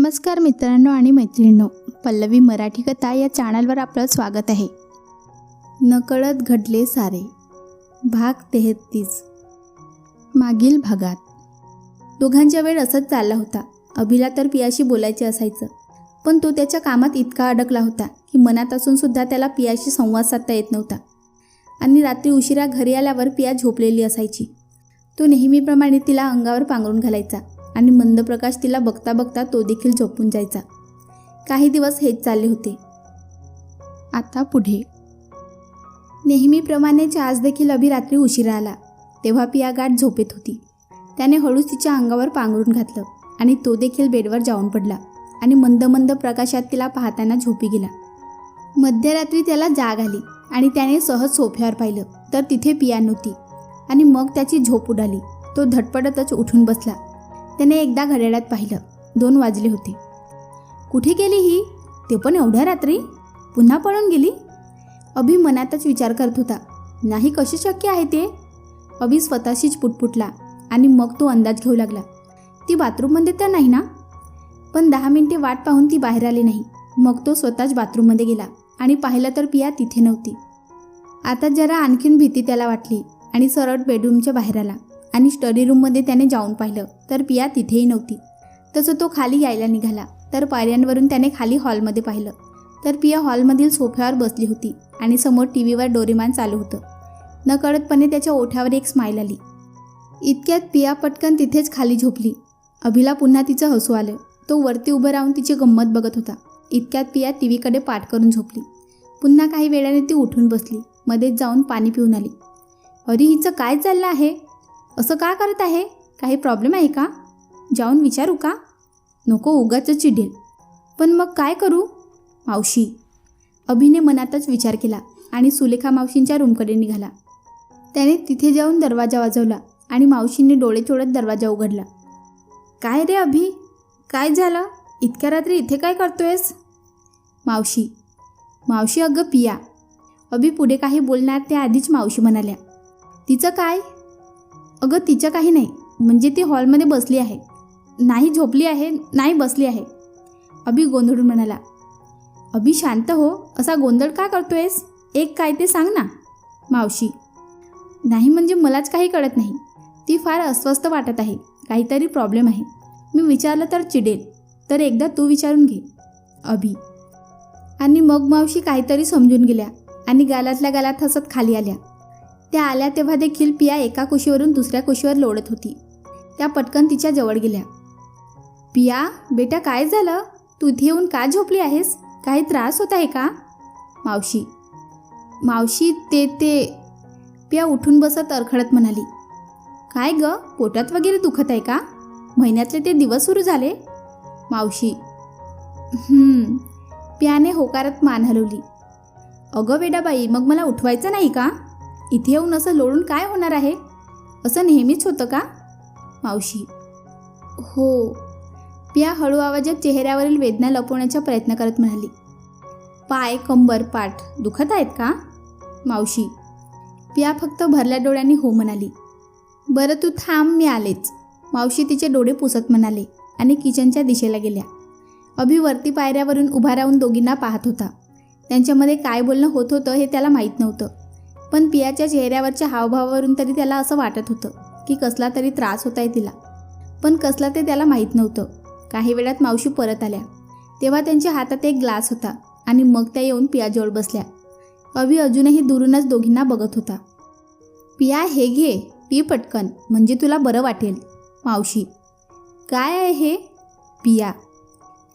नमस्कार मित्रांनो आणि मैत्रिणींनो, पल्लवी मराठी कथा या चॅनलवर आपलं स्वागत आहे. नकळत घडले सारे, भाग 33. मागील भागात दोघांच्या वेळ असंच चालला होता. अभिला तर पियाशी बोलायचे असायचं, पण तो त्याच्या कामात इतका अडकला होता की मनात असून सुद्धा त्याला पियाशी संवाद साधता येत नव्हता. आणि रात्री उशिरा घरी आल्यावर पिया झोपलेली असायची. तो नेहमीप्रमाणे तिला अंगावर पांघरून घालायचा आणि मंद प्रकाश तिला बघता बघता तो देखील झोपून जायचा. काही दिवस हेच चालले होते. आता पुढे नेहमीप्रमाणेच आज देखील अभि रात्री उशिरा आला. तेव्हा पिया गाढ झोपेत होती. त्याने हळूच तिच्या अंगावर पांघरून घातलं आणि तो देखील बेडवर जाऊन पडला आणि मंद मंद प्रकाशात तिला पाहताना झोपी गेला. मध्यरात्री त्याला जाग आली आणि त्याने सहज सोफ्यावर पाहिलं तर तिथे पिया नव्हती आणि मग त्याची झोप उडाली. तो धडपडतच उठून बसला. त्याने एकदा घड्याळात पाहिलं. 2 वाजले होते. कुठे गेली ही? ते पण एवढ्या रात्री? पुन्हा पळून गेली? अभि मनातच विचार करत होता. नाही, कसे शक्य आहे ते? अभि स्वतःशीच पुटपुटला आणि मग तो अंदाज घेऊ लागला. ती बाथरूममध्ये तर नाही ना? पण 10 मिनिटे वाट पाहून ती बाहेर आली नाही. मग तो स्वतःच बाथरूममध्ये गेला आणि पाहिलं तर पिया तिथे नव्हती. आता जरा आणखीन भीती त्याला वाटली आणि सरळ बेडरूमच्या बाहेर आला आणि स्टडी रूममध्ये त्याने जाऊन पाहिलं तर पिया तिथेही नव्हती. तसं तो खाली यायला निघाला तर पायऱ्यांवरून त्याने खाली हॉलमध्ये पाहिलं तर पिया हॉलमधील सोफ्यावर बसली होती आणि समोर टीव्हीवर डोरेमॉन चालू होतं. नकळतपणे त्याच्या ओठावर एक स्माईल आली. इतक्यात पिया पटकन तिथेच खाली झोपली. अभिला पुन्हा तिचं हसू आलं. तो वरती उभं राहून तिची गंमत बघत होता. इतक्यात पिया टीव्हीकडे पाठ करून झोपली. पुन्हा काही वेळाने ती उठून बसली. मध्येच जाऊन पाणी पिऊन आली. अरे, हिचं काय चाललं आहे? असं का करत आहे? काही प्रॉब्लेम आहे का? जाऊन विचारू का? नको, उगाच चिडेल. पण मग काय करू? मावशी, अभिने मनातच विचार केला आणि सुलेखा मावशींच्या रूमकडे निघाला. त्याने तिथे जाऊन दरवाजा वाजवला आणि मावशींनी डोळे चोळत दरवाजा उघडला. काय रे अभि, काय झालं? इतक्या रात्री इथे काय करतोयस? मावशी अगं पिया. अभि पुढे काही बोलणार त्याआधीच मावशी म्हणाल्या, तिचं काय? अगं तिचं काही नाही, म्हणजे ती हॉलमध्ये बसली आहे. नाही झोपली आहे, नाही बसली आहे. अभि गोंधळून म्हणाला. अभि शांत हो, असा गोंधळ का करतोयस? एक काय ते सांग ना. मावशी, नाही म्हणजे मलाच काही कळत नाही. ती फार अस्वस्थ वाटत आहे. काहीतरी प्रॉब्लेम आहे. मी विचारलं तर चिडेल, तर एकदा तू विचारून घे. अभि आणि मग मावशी काहीतरी समजून गेल्या आणि गालातल्या गालात हसत खाली आल्या. त्या आल्या तेव्हा देखील पिया एका कुशीवरून दुसऱ्या कुशीवर लोळत होती. त्या पटकन तिच्या जवळ गेल्या. पिया बेटा, काय झालं? तू इथे येऊन का झोपली आहेस? काही त्रास होत आहे का? मावशी ते पिया उठून बसत अरखडत म्हणाली. काय ग, पोटात वगैरे दुखत आहे का? महिन्यातले ते दिवस सुरू झाले? मावशी, पियाने होकारत मान हलवली. अगं वेडाबाई, मग मला उठवायचं नाही का? इथे येऊन असं लोळून काय होणार आहे? असं नेहमीच होतं का? मावशी, हो. पिया हळू आवाजात चेहऱ्यावरील वेदना लपवण्याचा प्रयत्न करत म्हणाली. पाय, कंबर, पाठ दुखत आहेत का? मावशी. पिया फक्त भरल्या डोळ्यांनी हो म्हणाली. बरं तू थांब, मी आलेच. मावशी तिचे डोळे पुसत म्हणाले आणि किचनच्या दिशेला गेल्या. अभि वरती पायऱ्यावरून उभा राहून दोघींना पाहत होता. त्यांच्यामध्ये काय बोलणं होत होतं हे त्याला माहीत नव्हतं, पण पियाच्या चेहऱ्यावरच्या हावभावावरून तरी त्याला असं वाटत होतं की कसला तरी त्रास होत आहे तिला. पण कसला ते त्याला माहीत नव्हतं. काही वेळात मावशी परत आल्या. तेव्हा त्यांच्या हातात एक ग्लास होता आणि मग त्या येऊन पियाजवळ बसल्या. अभि अजूनही दुरूनच दोघींना बघत होता. पिया, हे घे, पी पटकन, म्हणजे तुला बरं वाटेल. मावशी, काय आहे हे? पिया,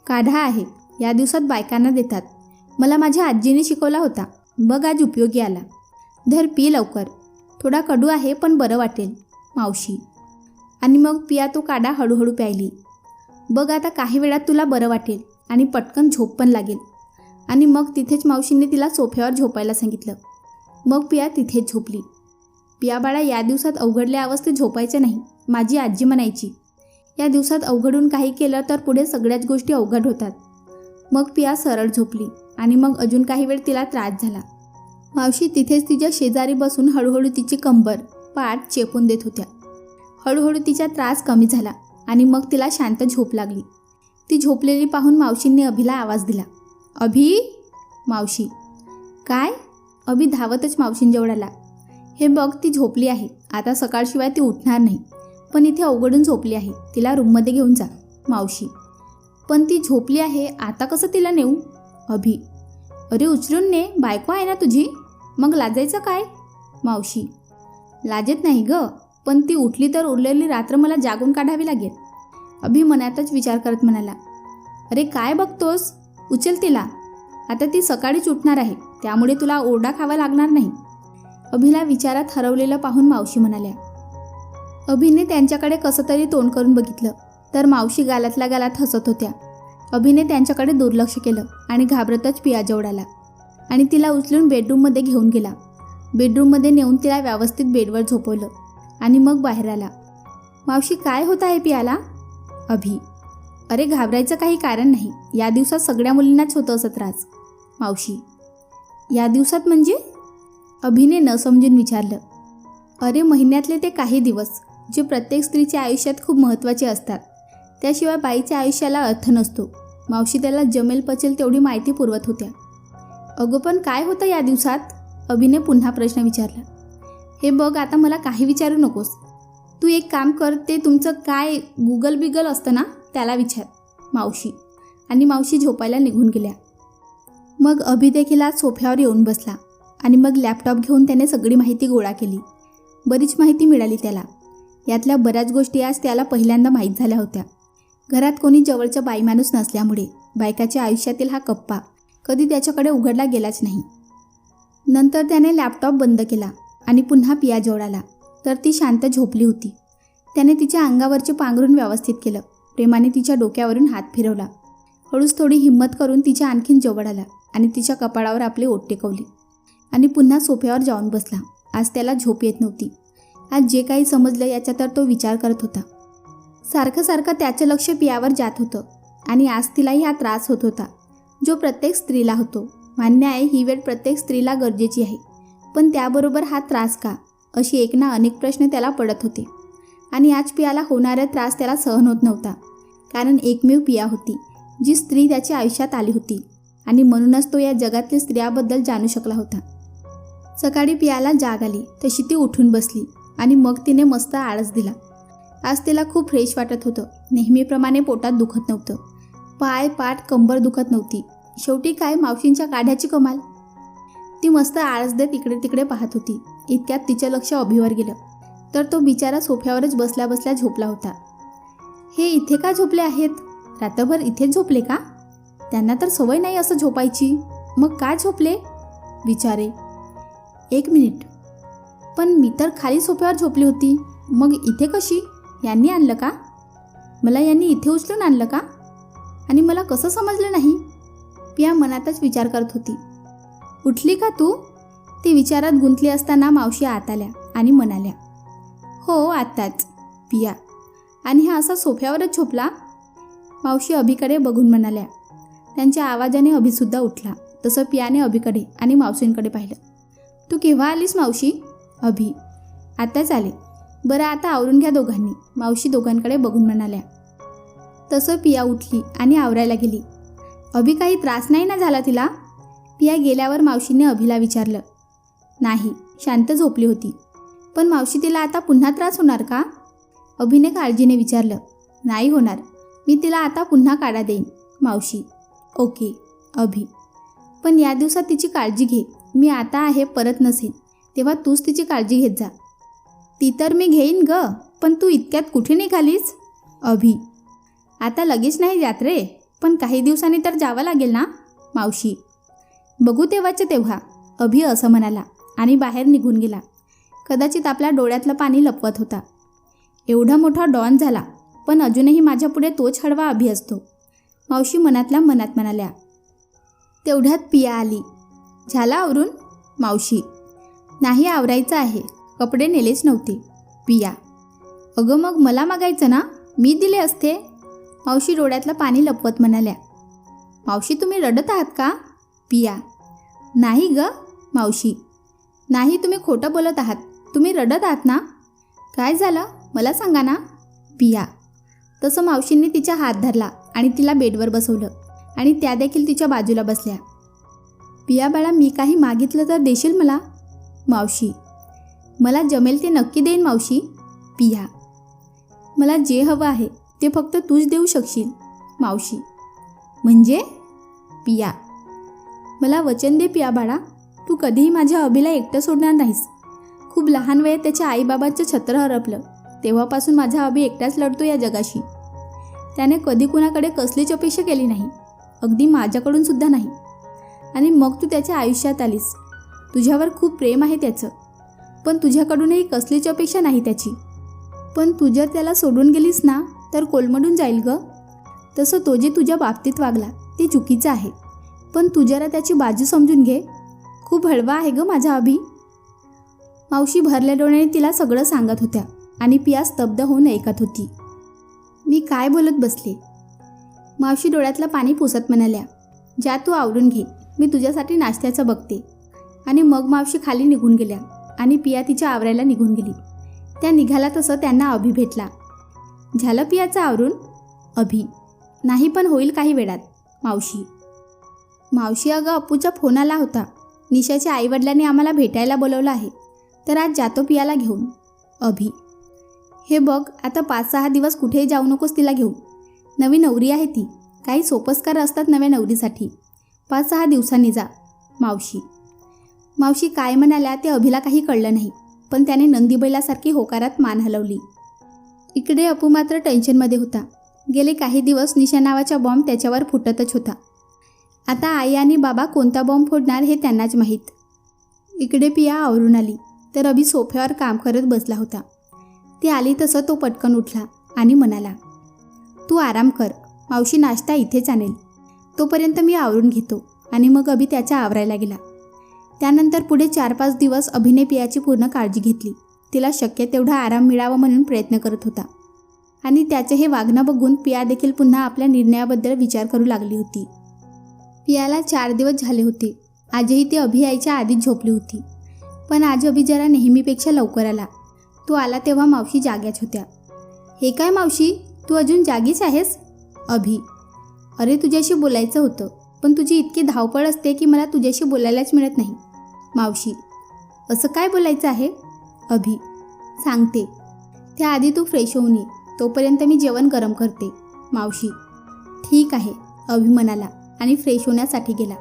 काढा आहे. या दिवसात बायकांना देतात. मला माझ्या आजीने शिकवला होता. बघ, आज उपयोगी आला. धर, पी लवकर. थोडा कडू आहे पण बरं वाटेल. मावशी. आणि मग पिया तो काढा हळूहळू प्यायली. बघ, आता काही वेळात तुला बरं वाटेल आणि पटकन झोप पण लागेल. आणि मग तिथेच मावशींनी तिला सोफ्यावर झोपायला सांगितलं. मग पिया तिथेच झोपली. पिया बाळा, या दिवसात अवघडल्या अवस्थेत झोपायचं नाही. माझी आजी म्हणायची, या दिवसात अवघडून काही केलं तर पुढे सगळ्याच गोष्टी अवघड होतात. मग पिया सरळ झोपली आणि मग अजून काही वेळ तिला त्रास झाला. मावशी तिथेच तिच्या शेजारी बसून हळूहळू तिची कंबर, पाठ चेपून देत होत्या. हळूहळू तिचा त्रास कमी झाला आणि मग तिला शांत झोप लागली. ती झोपलेली पाहून मावशींनी अभिला आवाज दिला. अभि. मावशी. काय? अभि धावतच मावशींजवळ आला. हे बघ, ती झोपली आहे. आता सकाळशिवाय ती उठणार नाही. पण इथे अवघडून झोपली आहे. तिला रूममध्ये घेऊन जा. मावशी. पण ती झोपली आहे, आता कसं तिला नेऊ? अभि. अरे उचलून ने, बायको आहे ना तुझी. मग लाजायचं काय? मावशी. लाजत नाही ग, पण ती उठली तर उरलेली रात्र मला जागून काढावी लागेल. अभि मनातच विचार करत म्हणाला. अरे काय बघतोस, उचल तिला. आता ती सकाळीच उठणार आहे, त्यामुळे तुला ओरडा खावा लागणार नाही. अभिला विचारात हरवलेलं पाहून मावशी म्हणाल्या. अभिने त्यांच्याकडे कसं तरी तोंड करून बघितलं तर मावशी गालातल्या गालात हसत होत्या. अभिने त्यांच्याकडे दुर्लक्ष केलं आणि घाबरतच पियाजवळ आला आणि तिला उचलून बेडरूममध्ये घेऊन गेला. बेडरूममध्ये नेऊन तिला व्यवस्थित बेडवर झोपवलं आणि मग बाहेर आला. मावशी, काय होत आहे पियाला? अभि. अरे घाबरायचं काही कारण नाही. या दिवसात सगळ्या मुलींनाच होतं असं त्रास. मावशी. या दिवसात म्हणजे? अभिने न समजून विचारलं. अरे महिन्यातले ते काही दिवस जे प्रत्येक स्त्रीच्या आयुष्यात खूप महत्त्वाचे असतात. त्याशिवाय बाईच्या आयुष्याला अर्थ नसतो. मावशी त्याला जमेल पचेल तेवढी माहिती पुरवत होत्या. अगं पण काय होतं या दिवसात? अभिने पुन्हा प्रश्न विचारला. हे बघ, आता मला काही विचारू नकोस. तू एक काम कर, ते तुमचं काय गुगल बिगल असतं ना, त्याला विचार. मावशी. आणि मावशी झोपायला निघून गेल्या. मग अभि देखील आज सोफ्यावर येऊन बसला आणि मग लॅपटॉप घेऊन त्याने सगळी माहिती गोळा केली. बरीच माहिती मिळाली त्याला. यातल्या बऱ्याच गोष्टी आज त्याला पहिल्यांदा माहीत झाल्या होत्या. घरात कोणी जवळचा बाईमाणूस नसल्यामुळे बायकाच्या आयुष्यातील हा कप्पा कधी त्याच्याकडे उघडला गेलाच नाही. नंतर त्याने लॅपटॉप बंद केला आणि पुन्हा पियाजवळ आला तर ती शांत झोपली होती. त्याने तिच्या अंगावरचे पांघरून व्यवस्थित केलं. प्रेमाने तिच्या डोक्यावरून हात फिरवला. हळूच थोडी हिंमत करून तिच्या आणखीन जवळ आला आणि तिच्या कपाळावर आपले ओठ टेकवले आणि पुन्हा सोफ्यावर जाऊन बसला. आज त्याला झोप येत नव्हती. आज जे काही समजलं याचा तर तो विचार करत होता. सारखं सारखं त्याचं लक्ष पियावर जात होतं आणि आज तिलाही हा त्रास होत होता जो प्रत्येक स्त्रीला होतो. मान्य आहे, ही वेळ प्रत्येक स्त्रीला गरजेची आहे, पण त्याबरोबर हा त्रास का, अशी एक ना अनेक प्रश्न त्याला पडत होते. आणि आज पियाला होणारा त्रास त्याला सहन होत नव्हता, कारण एकमेव पिया होती जी स्त्री त्याच्या आयुष्यात आली होती आणि म्हणूनच तो या जगातील स्त्रियाबद्दल जाणू शकला होता. सकाळी पियाला जाग आली तशी ती उठून बसली आणि मग तिने मस्त आळस दिला. आज तिला खूप फ्रेश वाटत होतं. नेहमीप्रमाणे पोटात दुखत नव्हतं. पाय, पाठ, कंबर दुखत नव्हती. शेवटी काय, मावशींच्या काढ्याची कमाल. ती मस्त आळस देत इकडे तिकडे पाहत होती. इतक्यात तिचं लक्ष अभिवर गेलं तर तो बिचारा सोफ्यावरच बसल्या बसल्या झोपला होता. हे इथे का झोपले आहेत? रात्रभर इथेच झोपले का? त्यांना तर सवय नाही असं झोपायची. मग का झोपले? विचारे. एक मिनिट, पण मी तर खाली सोफ्यावर झोपली होती. मग इथे कशी? यांनी आणलं का? मला यांनी इथे उचलून आणलं का? आणि मला कसं समजलं नाही? पिया मनातच विचार करत होती. उठली का तू? ती विचारात गुंतली असताना मावशी आत आल्या आणि म्हणाल्या. हो, आत्ताच. पिया. आणि हा असा सोफ्यावरच झोपला? मावशी अभिकडे बघून म्हणाल्या. त्यांच्या आवाजाने अभिसुद्धा उठला. तसं पियाने अभिकडे आणि मावशींकडे पाहिलं. तू केव्हा आलीस मावशी? अभि. आताच आले. बरं, आता आवरून घ्या दोघांनी. मावशी दोघांकडे बघून म्हणाल्या. तसं पिया उठली आणि आवरायला गेली. अभि, काही त्रास नाही ना झाला तिला? पिया गेल्यावर मावशीने अभिला विचारलं. नाही, शांत झोपली होती. पण मावशी, तिला आता पुन्हा त्रास होणार का? अभिने काळजीने विचारलं. नाही होणार, मी तिला आता पुन्हा काढा देईन. मावशी. ओके. अभि. पण या दिवसात तिची काळजी घे. मी आता आहे, परत नसेन, तेव्हा तूच तिची काळजी घेत जा. ती तर मी घेईन ग, पण तू इतक्यात कुठे निघालीस? अभि. आता लगेच नाही जात रे, पण काही दिवसांनी तर जावं लागेल ना? मावशी. बघू तेव्हाच्या तेव्हा. अभि असं म्हणाला आणि बाहेर निघून गेला. कदाचित आपल्या डोळ्यातलं पाणी लपवत होता. एवढा मोठा डॉन झाला, पण अजूनही माझ्यापुढे तोच हळवा अभि असतो. मावशी मनातल्या मनात म्हणाल्या. तेवढ्यात पिया आली. झाला आवरून? मावशी. नाही, आवरायचं आहे. कपडे नेलेच नव्हते. पिया. अगं मग मला मागायचं ना, मी दिले असते. मावशी डोळ्यातलं पाणी लपवत म्हणाल्या. मावशी, तुम्ही रडत आहात का? पिया. नाही ग मावशी. नाही, तुम्ही खोटं बोलत आहात. तुम्ही रडत आहात ना? काय झालं मला सांगा ना? पिया. तसं मावशींनी तिचा हात धरला आणि तिला बेडवर बसवलं आणि त्या देखील तिच्या बाजूला बसल्या. पिया बाळा, मी काही मागितलं तर देशील मला? मावशी: मला जमेल ते नक्की देईन मावशी. पिया: मला जे हवं आहे ते फक्त तूच देऊ शकशील. मावशी: म्हणजे? पिया: मला वचन दे पिया बाळा, तू कधीही माझ्या अभिला एकटं सोडणार नाहीस. खूप लहान वयात त्याच्या आईबाबांचं छत्र हरपलं, तेव्हापासून माझा अभि एकटाच लढतो या जगाशी. त्याने कधी कुणाकडे कसलीच अपेक्षा केली नाही, अगदी माझ्याकडून सुद्धा नाही. आणि मग तू त्याच्या आयुष्यात आलीस. तुझ्यावर खूप प्रेम आहे त्याचं, पण तुझ्याकडूनही कसलीच अपेक्षा नाही त्याची. पण तू जर त्याला सोडून गेलीस ना तर कोलमडून जाईल ग. तसं तो जे तुझ्या बाबतीत वागला ते चुकीचं आहे, पण तू जरा त्याची बाजू समजून घे. खूप हळवा आहे ग माझा अभि. मावशी भरल्या डोळ्याने तिला सगळं सांगत होत्या आणि पिया स्तब्ध होऊन ऐकत होती. मी काय बोलत बसले? मावशी डोळ्यातलं पाणी पुसत म्हणाल्या, जा तू आवरून घे, मी तुझ्यासाठी नाश्त्याचं बघते. आणि मग मावशी खाली निघून गेल्या आणि पिया तिच्या आवरायला निघून गेली. त्या निघाला तसं त्यांना अभि भेटला. झालं पियाचं आवरून? अभि: नाही, पण होईल काही वेळात. मावशी: मावशी अगं, अप्पूचा फोन आला होता. निशाच्या आईवडिलांनी आम्हाला भेटायला बोलवलं आहे, तर आज जातो पियाला घेऊन. अभि: हे बघ, आता 5-6 दिवस कुठेही जाऊ नकोस तिला घेऊन. नवी नवरी आहे ती, काही सोपस्कार असतात नव्या नवरीसाठी. 5-6 दिवसांनी जा. मावशी: मावशी काय म्हणाल्या ते अभिला काही कळलं नाही, पण त्याने नंदीबैलासारखी होकारात मान हलवली. इकडे अपू मात्र टेन्शनमध्ये होता. गेले काही दिवस निशा नावाचा बॉम्ब त्याच्यावर फुटतच होता. आता आई आणि बाबा कोणता बॉम्ब फोडणार हे त्यांनाच माहीत. इकडे पिया आवरून आली तर अभि सोफ्यावर काम करत बसला होता. ती आली तसं तो पटकन उठला आणि म्हणाला, तू आराम कर, मावशी नाश्ता इथेच आणेल. तोपर्यंत मी आवरून घेतो. आणि मग अभि त्याच्या आवरायला गेला. त्यानंतर पुढे 4-5 दिवस अभिने पियाची पूर्ण काळजी घेतली. तिला शक्य तेवढा आराम मिळावा म्हणून प्रयत्न करत होता. आणि त्याचे हे वागणं बघून पिया देखील पुन्हा आपल्या निर्णयाबद्दल विचार करू लागली होती. पियाला 4 दिवस झाले होते. आजही ती अभि यायच्या आधीच झोपली होती, पण आज अभि जरा नेहमीपेक्षा लवकर आला. तो आला तेव्हा मावशी जाग्याच होत्या. हे काय मावशी, तू अजून जागीच आहेस? अभि: अरे तुझ्याशी बोलायचं होतं, पण तुझी इतकी धावपळ असते की मला तुझ्याशी बोलायलाच मिळत नाही. मावशी: असं काय बोलायचं आहे? अभि: सांगते, त्याआधी तू फ्रेश होऊन ये, तोपर्यंत मी जेवण गरम करते. मावशी: ठीक आहे, अभि म्हणाला आणि फ्रेश होण्यासाठी गेला.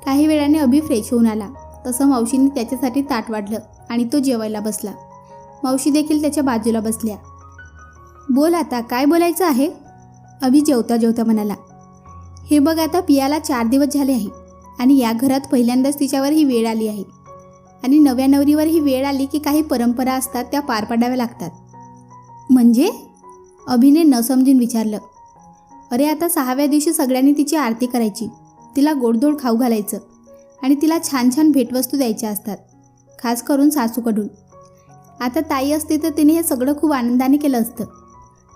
काही वेळाने अभि फ्रेश होऊन आला तसं मावशींनी त्याच्यासाठी ताट वाढलं आणि तो जेवायला बसला. मावशी देखील त्याच्या बाजूला बसल्या. बोल आता, काय बोलायचं आहे? अभि जेवता जेवता म्हणाला, हे बघ, आता पियाला 4 दिवस झाले आहे आणि या घरात पहिल्यांदाच तिच्यावर ही वेळ आली आहे. आणि नव्या नवरीवर ही वेळ आली की काही परंपरा असतात त्या पार पाडाव्या लागतात. म्हणजे? अभिने न समजून विचारलं. अरे आता 6व्या दिवशी सगळ्यांनी तिची आरती करायची, तिला गोडधोड खाऊ घालायचं आणि तिला छान छान भेटवस्तू द्यायच्या असतात, खास करून सासूकडून. आता ताई असते तर तिने हे सगळं खूप आनंदाने केलं असतं.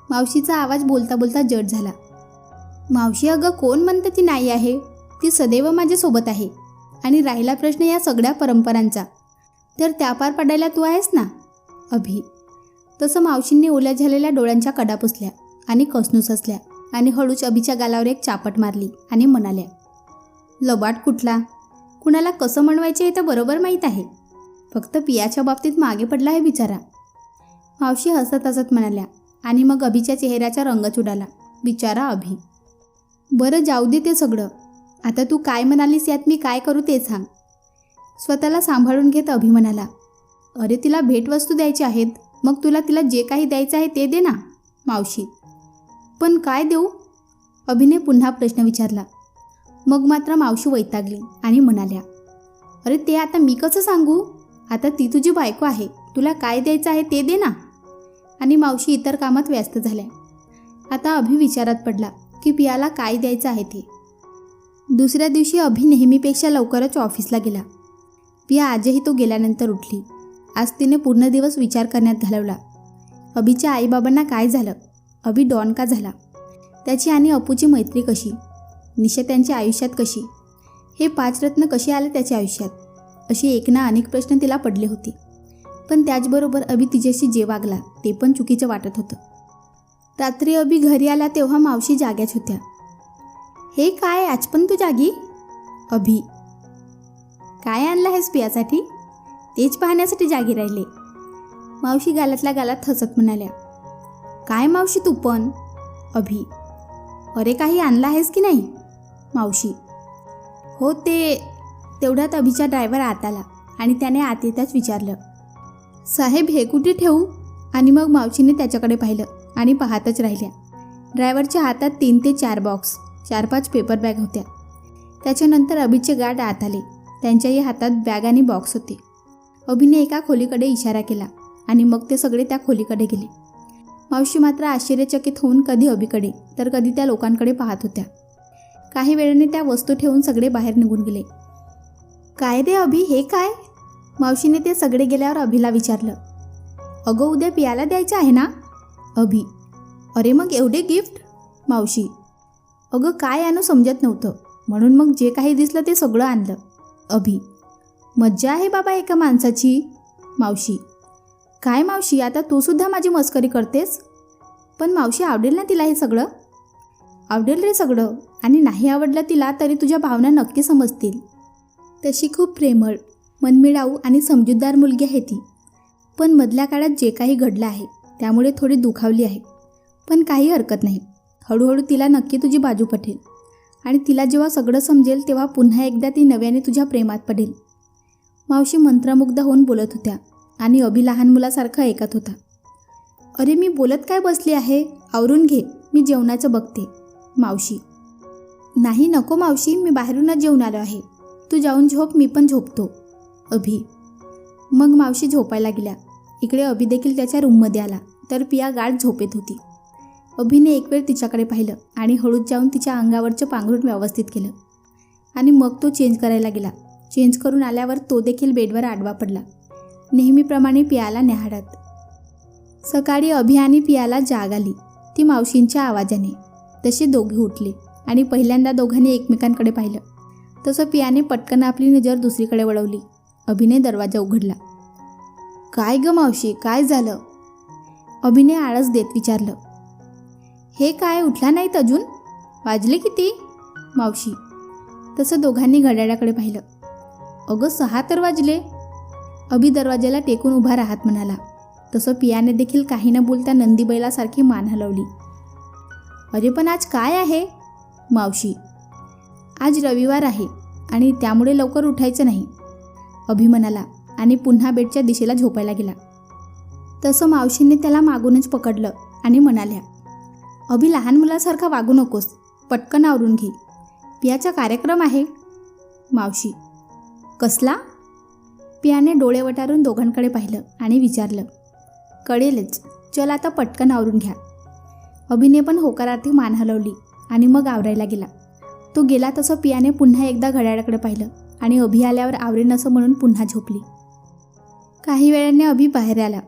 मावशीचा आवाज बोलता बोलता जड झाला. मावशी अगं, कोण म्हणतं ती नाही आहे? ती सदैव माझ्यासोबत आहे. आणि राहिला प्रश्न या सगळ्या परंपरांचा, तर त्या पार पडायला तू आहेस ना. अभि: तसं मावशींनी ओल्या झालेल्या डोळ्यांच्या कडा पुसल्या आणि कसनूस हसल्या आणि हळूच अभिच्या गालावर एक चापट मारली आणि म्हणाल्या, लबाड कुठला, कुणाला कसं म्हणवायचे हे तर बरोबर माहीत आहे, फक्त पियाच्या बाबतीत मागे पडला आहे बिचारा. मावशी हसत हसत म्हणाल्या आणि मग अभिच्या चेहऱ्याचा रंगच उडाला. बिचारा अभि. बरं जाऊ दे ते सगळं, आता तू काय म्हणालीस यात मी काय करू ते सांग. स्वतःला सांभाळून घेत अभि म्हणाला, अरे तिला भेटवस्तू द्यायची आहेत, मग तिला जे काही द्यायचं आहे ते दे ना. मावशी: पण काय देऊ? अभिने पुन्हा प्रश्न विचारला. मग मात्र मावशी वैतागली आणि म्हणाल्या, अरे ते आता मी कसं सांगू, आता ती तुझी बायको आहे, तुला काय द्यायचं आहे ते दे ना. आणि मावशी इतर कामात व्यस्त झाल्या. आता अभि विचारात पडला की पियाला काय द्यायचं आहे ते. दुसऱ्या दिवशी अभि नेहमीपेक्षा लवकरच ऑफिसला गेला. पिया आजही तो गेल्यानंतर उठली. आज तिने पूर्ण दिवस विचार करण्यात घालवला. अभिच्या आईबाबांना काय झालं, अभि डॉन का झाला, त्याची आणि अपूची मैत्री कशी, निशा त्यांच्या आयुष्यात कशी, हे 5 रत्न कसे आले त्याच्या आयुष्यात, अशी एक ना अनेक प्रश्न तिला पडले होते. पण त्याचबरोबर अभि तिच्याशी जे वागला ते पण चुकीचं वाटत होतं. रात्री अभि घरी आला तेव्हा मावशी जाग्याच होत्या. हे काय, आज पण तू जागी? अभि, काय आणलं आहेस पियासाठी? तेच पाहण्यासाठी जागी राहिले. मावशी गालातल्या गालात हसत म्हणाल्या. काय मावशी तू पण? अभि, अरे काही आणलं आहेस की नाही? मावशी, हो तेवढ्यात अभिचा ड्रायव्हर आत आला आणि त्याने आत येताच विचारलं, साहेब हे कुठे ठेवू? आणि मग मावशीने त्याच्याकडे पाहिलं आणि पाहतच राहिल्या. ड्रायव्हरच्या हातात 3 ते 4 बॉक्स, 4-5 पेपर बॅग होत्या. त्याच्यानंतर अभिचे गार्ड आत आले. त्यांच्याही हातात बॅग आणि बॉक्स होते. अभिने एका खोलीकडे इशारा केला आणि मग ते सगळे त्या खोलीकडे गेले. मावशी मात्र आश्चर्यचकित होऊन कधी अभिकडे तर कधी त्या लोकांकडे पाहत होत्या. काही वेळाने त्या वस्तू ठेवून सगळे बाहेर निघून गेले. काय रे अभि, हे काय? मावशीने ते सगळे गेल्यावर अभिला विचारलं. अगं उद्या पियाला द्यायचं आहे ना? अभि, अरे मग एवढे गिफ्ट? मावशी, अगं काय आणू समजत नव्हतं म्हणून मग जे काही दिसलं ते सगळं आणलं. अभि, मज्जा आहे बाबा एका माणसाची. मावशी, काय मावशी, आता तू सुद्धा माझी मस्करी करतेस? पण मावशी आवडेल ना तिला हे सगळं? आवडेल रे सगळं, आणि नाही आवडलं तिला तरी तुझ्या भावना नक्की समजतील. तशी खूप प्रेमळ, मनमिळाऊ आणि समजूतदार मुलगी आहे ती. पण मधल्या काळात जे काही घडलं आहे त्यामुळे थोडी दुखावली आहे. पण काही हरकत नाही, हळूहळू तिला नक्की तुझी बाजू पटेल आणि तिला जेव्हा सगळं समजेल तेव्हा पुन्हा एकदा ती नव्याने तुझ्या प्रेमात पडेल. मावशी मंत्रमुग्ध होऊन बोलत होत्या आणि अभि लहान मुलासारखं ऐकत होता. अरे मी बोलत काय बसली आहे, आवरून घे, मी जेवणाचं बघते. मावशी, नाही नको मावशी, मी बाहेरूनच जेवून आलो आहे, तू जाऊन झोप, मी पण झोपतो. अभि, मग मावशी झोपायला गेल्या. इकडे अभि देखील त्याच्या रूममध्ये आला तर पिया गाढ झोपेत होती. अभिने एक वेळ तिच्याकडे पाहिलं आणि हळूच जाऊन तिच्या अंगावरचं पांघरूण व्यवस्थित केलं आणि मग तो चेंज करायला गेला. चेंज करून आल्यावर तो देखील बेडवर आडवा पडला, नेहमीप्रमाणे पियाला न्याहाळत. सकाळी अभि आणि पियाला जाग आली ती मावशींच्या आवाजाने. तसे दोघे उठले आणि पहिल्यांदा दोघांनी एकमेकांकडे पाहिलं. तसं पियाने पटकन आपली नजर दुसरीकडे वळवली. अभिने दरवाजा उघडला. काय ग मावशी, काय झालं? अभिने आळस देत विचारलं. हे काय, उठला नाहीत अजून? वाजले किती? मावशी, तसं दोघांनी घड्याळाकडे पाहिलं. अगं 6 तर वाजले. अभि दरवाजाला टेकून उभा राहत म्हणाला. तसं पियाने देखील काही न बोलता नंदी बैलासारखी मान हलवली. अरे पण आज काय आहे? मावशी, आज रविवार आहे आणि त्यामुळे लवकर उठायचं नाही, अभि म्हणाला आणि पुन्हा बेडच्या दिशेला झोपायला गेला. तसं मावशींनी त्याला मागूनच पकडलं आणि म्हणाल्या, अभि लहान मुलासारखा वागू नकोस, पटकन आवरून घे, पियाचा कार्यक्रम आहे. मावशी, कसला? पियाने डोळे वटारून दोघांकडे पाहिलं आणि विचारलं. कळेलच, चल आता पटकन आवरून घ्या. अभिने पण होकारार्थी मान हलवली आणि मग आवरायला गेला. तो गेला तसं पियाने पुन्हा एकदा घड्याळाकडे पाहिलं आणि अभि आल्यावर आवरेन असं म्हणून पुन्हा झोपली. काही वेळाने अभि बाहेर आला.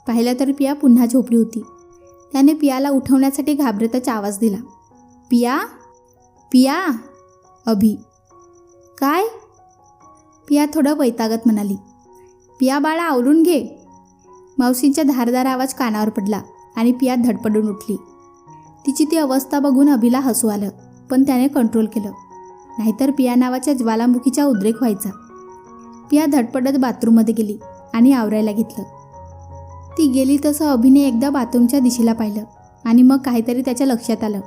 पाहिलं तर पिया पुन्हा झोपली होती. त्याने पियाला उठवण्यासाठी घाबरतच आवाज दिला. पिया, पिया. अभि, काय? पिया थोडं वैतागत म्हणाली. पिया बाळा, आवरून घे. मावशींचा धारदार आवाज कानावर पडला आणि पिया धडपडून उठली. तिची ती अवस्था बघून अभिला हसू आलं, पण त्याने कंट्रोल केलं, नाहीतर पिया नावाच्या ज्वालामुखीचा उद्रेक व्हायचा. पिया धडपडत बाथरूममध्ये गेली आणि आवरायला घेतलं. ती गेली तसं अभिने एकदा बाथरूमच्या दिशेला पाहिलं आणि मग काहीतरी त्याच्या लक्षात आलं.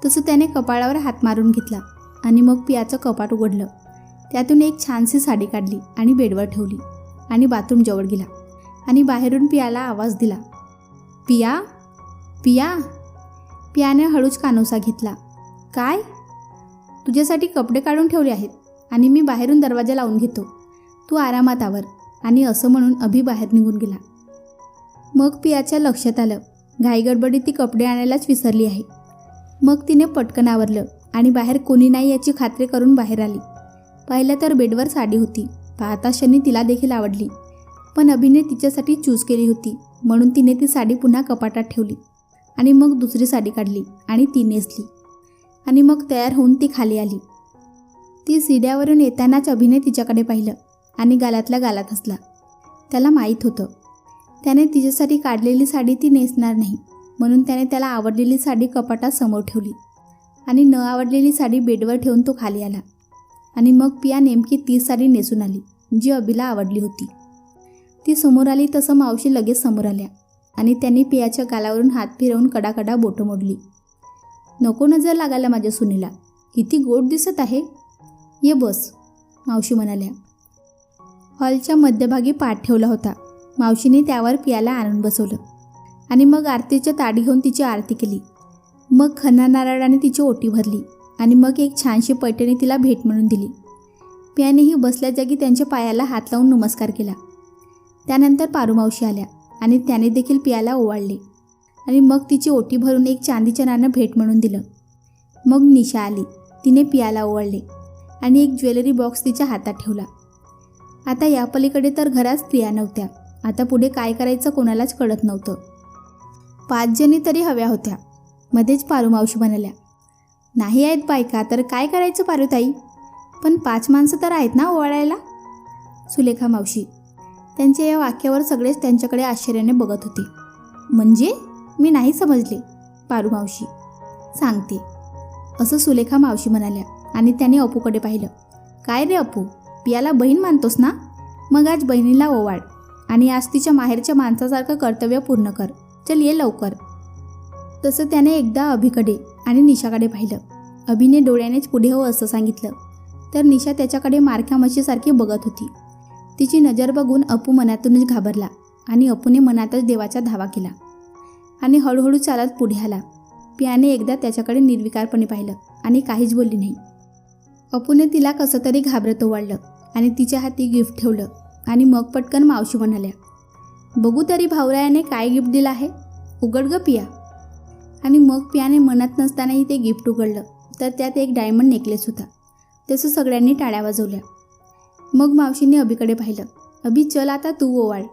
तसं त्याने कपाळावर हात मारून घेतला आणि मग पियाचं कपाट उघडलं. त्यातून एक छानशी साडी काढली आणि बेडवर ठेवली आणि बाथरूम जवळ गेला आणि बाहेरून पियाला आवाज दिला. पिया, पिया. पियाने हळूच कानोसा घेतला. काय? तुझ्यासाठी कपडे काढून ठेवले आहेत आणि मी बाहेरून दरवाजा लावून घेतो, तू आरामात आवर. आणि असं म्हणून अभि बाहेर निघून गेला. मग पियाच्या लक्षात आलं, घाईगडबडीत ती कपडे आणायलाच विसरली आहे. मग तिने पटकन आवरलं आणि बाहेर कोणी नाही याची खात्री करून बाहेर आली. पाहिलं तर बेडवर साडी होती. पाहता क्षणी तिला देखील आवडली, पण अभिने तिच्यासाठी चूज केली होती म्हणून तिने ती साडी पुन्हा कपाटात ठेवली आणि मग दुसरी साडी काढली आणि ती नेसली आणि मग तयार होऊन ती खाली आली. ती सीड्यावरून येतानाच अभिने तिच्याकडे पाहिलं आणि गालातल्या गालात हसला. त्याला माहीत होतं त्याने तिच्यासाठी काढलेली साडी ती नेसणार नाही म्हणून त्याने त्याला आवडलेली साडी कपाटात समोर ठेवली आणि न आवडलेली साडी बेडवर ठेवून तो खाली आला. आणि मग पिया नेमकी ती साडी नेसून आली जी अभिला आवडली होती. ती समोर आली तसं मावशी लगेच समोर आल्या आणि त्यांनी पियाच्या गालावरून हात फिरवून कडाकडा बोटं मोडली. नको नजर लागायला माझ्या सुनेला, किती गोड दिसत आहे. ये बस, मावशी म्हणाल्या. हॉलच्या मध्यभागी पाट ठेवला होता. मावशीने त्यावर पियाला आणून बसवलं आणि मग आरतीच्या ताडी घेऊन तिची आरती केली. मग खन्ना नारळाने तिची ओटी भरली आणि मग एक छानशी पैठणी तिला भेट म्हणून दिली. पियानेही बसल्या जागी त्यांच्या पायाला हात लावून नमस्कार केला. त्यानंतर पारूमावशी आल्या आणि त्याने देखील पियाला ओवाळले आणि मग तिची ओटी भरून एक चांदीचं नाणं भेट म्हणून दिलं. मग निशा आली. तिने पियाला ओवाळले आणि एक ज्वेलरी बॉक्स तिच्या हातात ठेवला. आता या पलीकडे तर घरात स्त्रिया नव्हत्या. आता पुढे काय करायचं कोणालाच कळत नव्हतं. 5 जणी तरी हव्या होत्या. मध्येच पारूमावशी म्हणाल्या, नाही आहेत बायका तर काय करायचं पारूताई, पण 5 माणसं तर आहेत ना ओवाळायला. सुलेखा मावशी. त्यांच्या या वाक्यावर सगळेच त्यांच्याकडे आश्चर्याने बघत होते. म्हणजे मी नाही समजले. पारूमावशी. सांगते, असं सुलेखा मावशी म्हणाल्या आणि त्याने अपूकडे पाहिलं. काय रे अपू, पियाला बहीण मानतोस ना? मग आज बहिणीला ओवाळ आणि आज तिच्या माहेरच्या माणसासारखं कर्तव्य पूर्ण कर. चल ये लवकर. तसं त्याने एकदा अभिकडे आणि निशाकडे पाहिलं. अभिने डोळ्यानेच पुढे हो असं सांगितलं तर निशा त्याच्याकडे मारक्या म्हशीसारखी बघत होती. तिची नजर बघून अपू मनातूनच घाबरला आणि अपूने मनातच देवाचा धावा केला आणि हळूहळू चालत पुढे आला. पियाने एकदा त्याच्याकडे निर्विकारपणे पाहिलं आणि काहीच बोलली नाही. अपूने तिला कसं तरी घाबरत ओवाळलं आणि तिच्या हाती गिफ्ट ठेवलं आणि मग पटकन मावशी म्हणाल्या, बघू तरी भाऊरायाने काय गिफ्ट दिलं आहे, उघड ग पिया. आणि मग पियाने मनात नसतानाही ते गिफ्ट उघडलं तर त्यात एक डायमंड नेकलेस होता. तसं सगळ्यांनी टाळ्या वाजवल्या. मग मावशीने अभिकडे पाहिलं. अभि चल आता तू ओवाळ.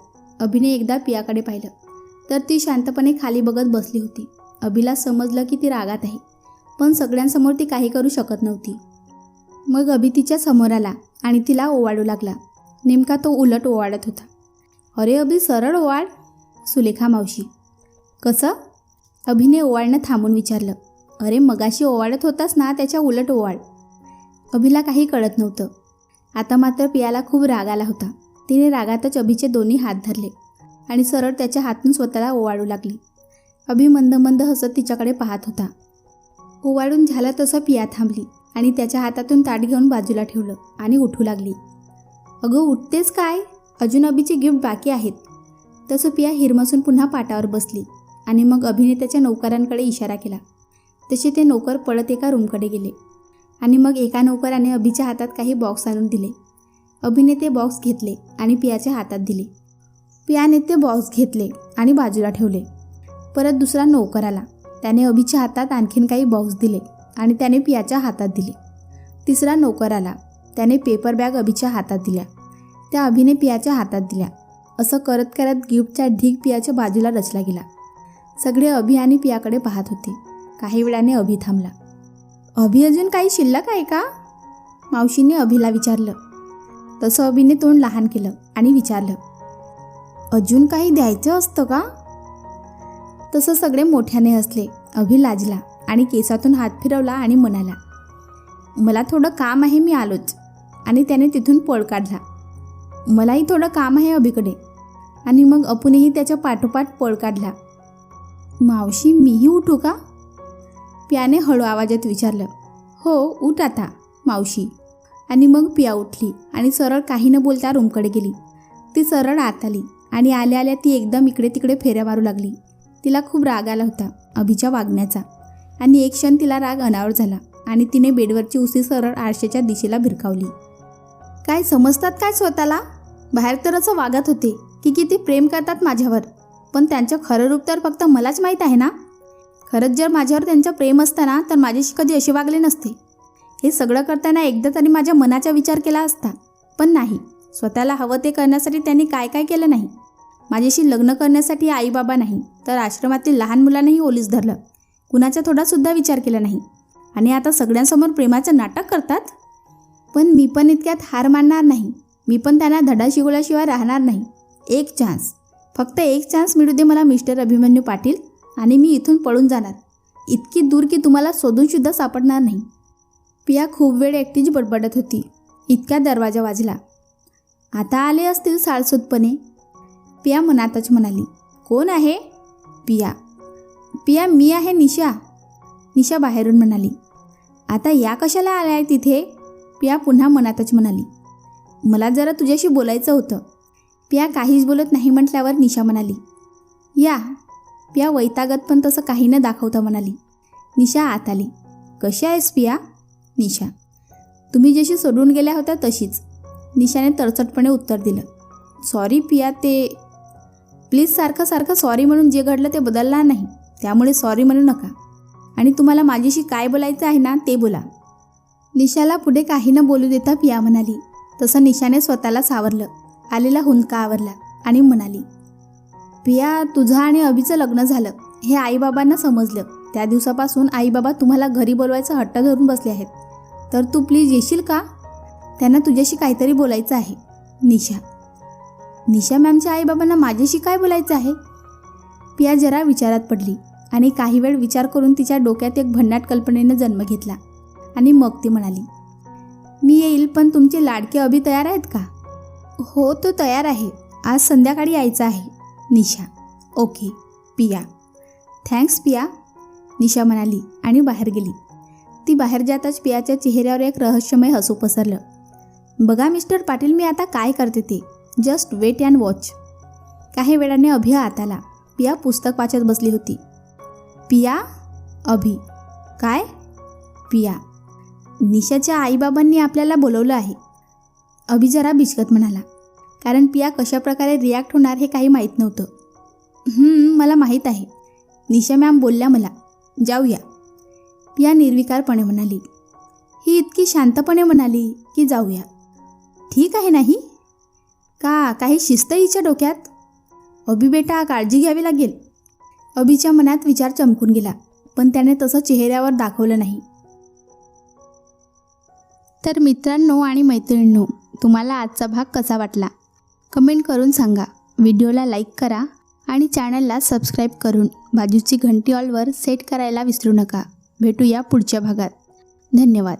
अभिने एकदा पियाकडे पाहिलं तर ती शांतपणे खाली बघत बसली होती. अभिला समजलं की ती रागात आहे, पण सगळ्यांसमोर ती काही करू शकत नव्हती. मग अभि तिच्या समोर आला आणि तिला ओवाळू लागला. नेमका तो उलट ओवाळत होता. अरे अभि सरळ ओवाळ. सुलेखा मावशी. कसं? अभिने ओवाळणं थांबून विचारलं. अरे मगाशी ओवाळत होतास ना, त्याच्या उलट ओवाळ. अभिला काही कळत नव्हतं. आता मात्र पियाला खूप राग आला होता. तिने रागातच अभिचे दोन्ही हात धरले आणि सरळ त्याच्या हातून स्वतःला ओवाळू लागली. अभि मंद मंद हसत तिच्याकडे पाहत होता. ओवाळून झालं तसं पिया थांबली आणि त्याच्या हातातून ताट घेऊन बाजूला ठेवलं आणि उठू लागली. अगं उठतेच काय, अजून अभिचे गिफ्ट बाकी आहेत. तसं पिया हिरमसून पुन्हा पाटावर बसली आणि मग अभिने त्याच्या नौकरांकडे इशारा केला. तसे ते नौकर पळत एका रूमकडे गेले आणि मग एका नौकराने अभिच्या हातात काही बॉक्स आणून दिले. अभिने ते बॉक्स घेतले आणि पियाच्या हातात दिले. पियाने ते बॉक्स घेतले आणि बाजूला ठेवले. परत दुसरा नौकर आला. त्याने अभिच्या हातात आणखीन काही बॉक्स दिले आणि त्याने पियाच्या हातात दिले. तिसरा नौकर आला. त्याने पेपर बॅग अभिच्या हातात दिल्या. त्या अभिने पियाच्या हातात दिल्या. असं करत करत गिफ्टचा ढीग पियाच्या बाजूला रचला गेला. सगळे अभि आणि पियाकडे पाहत होते. काही वेळाने अभि थांबला. अभि अजून काही शिल्लक आहे का? मावशीने अभिला विचारलं. तसं अभिने तोंड लहान केलं आणि विचारलं, अजून काही द्यायचं असतं का? तसं सगळे मोठ्याने हसले. अभि लाजला आणि केसातून हात फिरवला आणि म्हणाला, मला थोडं काम आहे, मी आलोच. आणि त्याने तिथून पळ काढला. मलाही थोडं काम आहे अभिकडे. आणि मग अपूनेही त्याच्या पाठोपाठ पळ काढला. मावशी मीही उठू का? पियाने हळू आवाजात विचारलं. हो उठ आता मावशी. आणि मग पिया उठली आणि सरळ काही न बोलता रूमकडे गेली. ती सरळ आत आली आणि आल्या आल्या ती एकदम इकडे तिकडे फेऱ्या मारू लागली. तिला खूप राग आला होता अभिच्या वागण्याचा आणि एक क्षण तिला राग अनावर झाला आणि तिने बेडवरची उसी सरळ आरशाच्या दिशेला भिरकावली. काय समजतात काय स्वतःला? बाहेर तर असं वागत होते की किती प्रेम करतात माझ्यावर, पण त्यांचं खरं रूप तर फक्त मलाच माहीत आहे ना. खरंच जर माझ्यावर त्यांचं प्रेम असतं ना तर माझ्याशी कधी असे वागले नसते. हे सगळं करताना एकदा तरी माझ्या मनाचा विचार केला असता, पण नाही. स्वतःला हवं ते करण्यासाठी त्यांनी काय काय केलं नाही. माझ्याशी लग्न करण्यासाठी आईबाबा नाही तर आश्रमातील लहान मुलांनाही ओलीस धरलं. कुणाचा थोडासुद्धा विचार केला नाही आणि आता सगळ्यांसमोर प्रेमाचं नाटक करतात. पण मी पण इतक्यात हार मानणार नाही. मी पण त्यांना धडा शिकवल्याशिवाय राहणार नाही. एक चान्स, फक्त एक चान्स मिळू दे मला मिस्टर अभिमन्यू पाटील. आणि मी इथून पळून जाणार, इतकी दूर की तुम्हाला शोधूनसुद्धा सापडणार नाही. पिया खूप वेळ एकटीच बडबडत होती. इतक्या दरवाजा वाजला. आता आले असतील साळसूदपणे, पिया मनातच म्हणाली. कोण आहे? पिया. पिया, मी आहे निशा, निशा बाहेरून म्हणाली. आता या कशाला आल्या आहे तिथे? पिया पुन्हा मनातच म्हणाली. मला जरा तुझ्याशी बोलायचं होतं. पिया काहीच बोलत नाही म्हटल्यावर निशा म्हणाली. या. पिया वैतागत पण तसं काही न दाखवता म्हणाली. निशा आत आली. कशी आहेस पिया? निशा. तुम्ही जशी सोडून गेल्या होत्या तशीच, निशाने तरचटपणे उत्तर दिलं. सॉरी पिया, ते प्लीज सारखं सारखं सॉरी म्हणून जे घडलं ते बदलणार नाही, त्यामुळे सॉरी म्हणू नका. आणि तुम्हाला माझ्याशी काय बोलायचं आहे ना ते बोला. निशाला पुढे काही न बोलू देता पिया म्हणाली. तसं निशाने स्वतःला सावरलं, आलेला हुंदका आवरला आणि म्हणाली. पिया, तुझं आणि अभिचं लग्न झालं हे आईबाबांना समजलं. त्या दिवसापासून आईबाबा तुम्हाला घरी बोलवायचा हट्ट धरून बसले आहेत. तर तू प्लीज येशील का? त्यांना तुझ्याशी काहीतरी बोलायचं आहे. निशा. निशा मॅमच्या आईबाबांना माझ्याशी काय बोलायचं आहे? पिया जरा विचारात पडली आणि काही वेळ विचार करून तिच्या डोक्यात एक भन्नाट कल्पनेनं जन्म घेतला आणि मग ती म्हणाली. मी येईल, पण तुमचे लाडके अभि तयार आहेत का? हो, तो तयार आहे. आज संध्याकाळी यायचं आहे. निशा. ओके. पिया. थँक्स पिया, निशा म्हणाली आणि बाहेर गेली. ती बाहेर जाताच पियाच्या चेहऱ्यावर एक रहस्यमय हसू पसरलं. बघा मिस्टर पाटील, मी आता काय करते ते, जस्ट वेट अँड वॉच. काही वेळाने अभि आत आला. पिया पुस्तक वाचत बसली होती. पिया. अभि. काय? पिया. निशाच्या आईबाबांनी आपल्याला बोलवलं आहे. अभि जरा बिचकत म्हणाला, कारण पिया कशाप्रकारे रिॲक्ट होणार हे काही माहीत नव्हतं. मला माहीत आहे, निशा मॅम बोलल्या मला. जाऊया, पिया निर्विकारपणे म्हणाली. ही इतकी शांतपणे म्हणाली की जाऊया. ठीक आहे नाही का? काही शिस्त हिच्या डोक्यात? अभि बेटा, काळजी घ्यावी लागेल. अभिच्या मनात विचार चमकून गेला, पण त्याने तसं चेहऱ्यावर दाखवलं नाही. तर मित्रांनो आणि मैत्रिणींनो, तुम्हाला आजचा भाग कसा वाटला कमेंट करून सांगा. व्हिडिओला लाईक करा आणि चॅनलला सबस्क्राईब करून बाजूची घंटी ऑलवर सेट करायला विसरू नका. भेटूया पुढच्या भागात. धन्यवाद.